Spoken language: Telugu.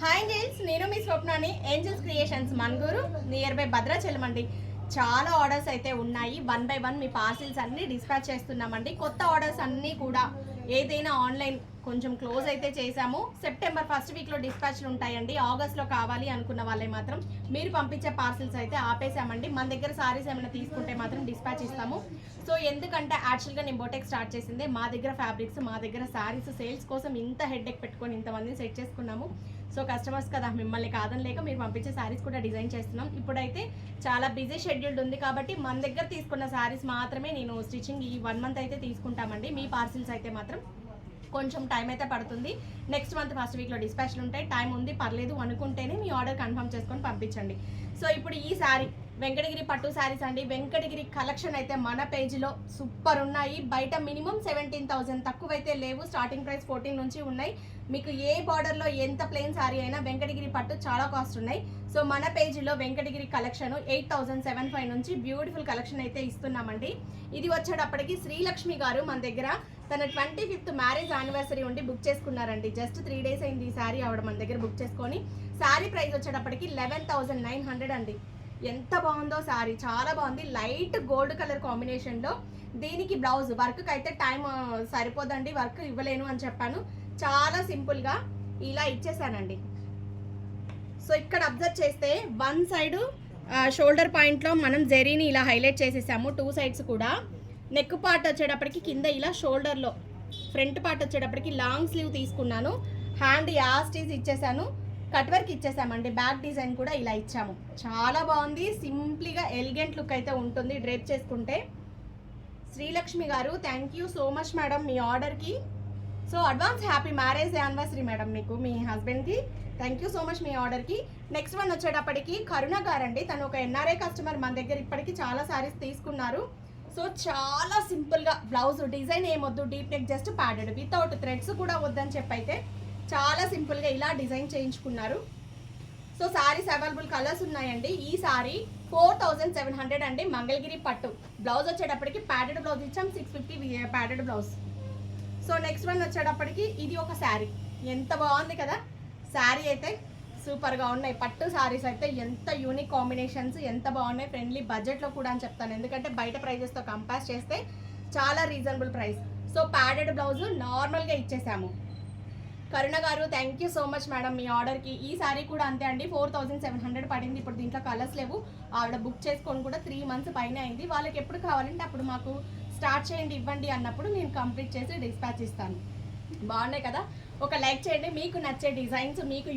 హాయ్ ఏంజల్స్, నేను మీ స్వప్నాని. Angels creations Manuguru near by Bhadrachalam అండి. చాలా ఆర్డర్స్ అయితే ఉన్నాయి. 1 by 1 మీ పార్సిల్స్ అన్నీ డిస్పాచ్ చేస్తున్నామండి. కొత్త ఆర్డర్స్ అన్నీ కూడా ఏదైనా ఆన్లైన్ కొంచెం క్లోజ్ అయితే చేశాము. సెప్టెంబర్ ఫస్ట్ వీక్లో డిస్పాచ్లు ఉంటాయండి. ఆగస్ట్లో కావాలి అనుకున్న వాళ్ళే మాత్రం మీరు పంపించే పార్సిల్స్ అయితే ఆపేసామండి. మన దగ్గర సారీస్ ఏమైనా తీసుకుంటే మాత్రం డిస్పాచ్ ఇస్తాము. సో ఎందుకంటే యాక్చువల్గా నేను బోటెక్ స్టార్ట్ చేసిందే మా దగ్గర ఫ్యాబ్రిక్స్, మా దగ్గర సారీస్ సేల్స్ కోసం ఇంత హెడ్ఏక్ పెట్టుకొని ఇంతమందిని సెట్ చేసుకున్నాము. సో కస్టమర్స్ కదా, మిమ్మల్ని కాదని లేక మీరు పంపించే శారీస్ కూడా డిజైన్ చేస్తున్నాం. ఇప్పుడైతే చాలా బిజీ షెడ్యూల్డ్ ఉంది కాబట్టి మన దగ్గర తీసుకున్న శారీస్ మాత్రమే నేను స్టిచ్చింగ్ ఈ 1 month అయితే తీసుకుంటామండి. మీ పార్సిల్స్ అయితే మాత్రం కొంచెం టైం అయితే పడుతుంది. నెక్స్ట్ మంత్ ఫస్ట్ వీక్లో డిస్పాచ్లు ఉంటాయి. టైం ఉంది, పర్లేదు అనుకుంటేనే మీ ఆర్డర్ కన్ఫర్మ్ చేసుకొని పంపించండి. సో ఇప్పుడు ఈ శారీ వెంకటగిరి పట్టు శారీస్ అండి. వెంకటగిరి కలెక్షన్ అయితే మన పేజీలో సూపర్ ఉన్నాయి. బయట మినిమం 17,000 తక్కువైతే లేవు. స్టార్టింగ్ ప్రైస్ 14 నుంచి ఉన్నాయి. మీకు ఏ బార్డర్లో ఎంత ప్లెయిన్ శారీ అయినా వెంకటగిరి పట్టు చాలా కాస్ట్ ఉన్నాయి. సో మన పేజీలో వెంకటగిరి కలెక్షన్ 8,750 నుంచి బ్యూటిఫుల్ కలెక్షన్ అయితే ఇస్తున్నామండి. ఇది వచ్చేటప్పటికి శ్రీలక్ష్మి గారు మన దగ్గర తన 25th మ్యారేజ్ యానివర్సరీ ఉండి బుక్ చేసుకున్నారండి. జస్ట్ 3 days అయింది ఈ శారీ ఆవిడ మన దగ్గర బుక్ చేసుకొని. శారీ ప్రైస్ వచ్చేటప్పటికి 11,900 అండి. ఎంత బాగుందో శారీ, చాలా బాగుంది. లైట్ గోల్డ్ కలర్ కాంబినేషన్లో దీనికి బ్లౌజ్ వర్క్కి అయితే టైం సరిపోదండి, వర్క్ ఇవ్వలేను అని చెప్పాను. చాలా సింపుల్గా ఇలా ఇచ్చేసానండి. సో ఇక్కడ అబ్జర్వ్ చేస్తే వన్ సైడ్ షోల్డర్ పాయింట్లో మనం జెరీని ఇలా హైలైట్ చేసేసాము. 2 sides కూడా. నెక్ పార్ట్ వచ్చేటప్పటికి కింద ఇలా షోల్డర్లో, ఫ్రంట్ పార్ట్ వచ్చేటప్పటికి లాంగ్ స్లీవ్ తీసుకున్నాను. హ్యాండ్ యాస్టీస్ ఇచ్చేసాను. కట్ వర్క్ ఇచ్చేసామండి. బ్యాక్ డిజైన్ కూడా ఇలా ఇచ్చాము. చాలా బాగుంది. సింప్లీగా ఎలిగెంట్ లుక్ అయితే ఉంటుంది డ్రేప్ చేసుకుంటే. శ్రీలక్ష్మి గారు thank you so much madam మీ ఆర్డర్కి. So advance happy marriage anniversary madam మీకు, మీ హస్బెండ్కి. థ్యాంక్ యూ సో మచ్ మీ ఆర్డర్కి. నెక్స్ట్ వన్ వచ్చేటప్పటికి కరుణ గారండి. తను ఒక ఎన్ఆర్ఐ కస్టమర్, మన దగ్గర ఇప్పటికీ చాలా సారీస్ తీసుకున్నారు. సో చాలా సింపుల్గా బ్లౌజ్ డిజైన్ ఏమొద్దు, deep neck, just padded without threads కూడా వద్దని చెప్పైతే చాలా సింపుల్గా ఇలా డిజైన్ చేయించుకున్నారు. సో సారీస్ అవైలబుల్ కలర్స్ ఉన్నాయండి. ఈ సారీ 4,700 అండి. మంగళగిరి పట్టు. బ్లౌజ్ వచ్చేటప్పటికి ప్యాడెడ్ బ్లౌజ్ ఇచ్చాం, 650 padded blouse. So next one వచ్చేటప్పటికి ఇది ఒక శారీ. ఎంత బాగుంది కదా శారీ అయితే, సూపర్గా ఉన్నాయి. పట్టు శారీస్ అయితే ఎంత యూనిక్ కాంబినేషన్స్, ఎంత బాగున్నాయి. ఫ్రెండ్లీ బడ్జెట్లో కూడా అని చెప్తాను, ఎందుకంటే బయట ప్రైజెస్తో కంపేర్ చేస్తే చాలా reasonable price. So padded blouse నార్మల్గా ఇచ్చేసాము. కరుణ గారు thank you so much madam మీ ఆర్డర్కి. ఈ శారీ కూడా అంతే అండి, 4,700 పడింది. ఇప్పుడు దీంట్లో కలర్స్ లేవు. ఆవిడ బుక్ చేసుకొని కూడా 3 months పైన అయింది. వాళ్ళకి ఎప్పుడు కావాలంటే అప్పుడు మాకు స్టార్ట్ చేయండి, ఇవ్వండి అన్నప్పుడు నేను కంప్లీట్ చేసి డిస్పాచ్ ఇస్తాను. బాగున్నాయి కదా, ఒక లైక్ చేయండి. మీకు నచ్చే డిజైన్స్, మీకు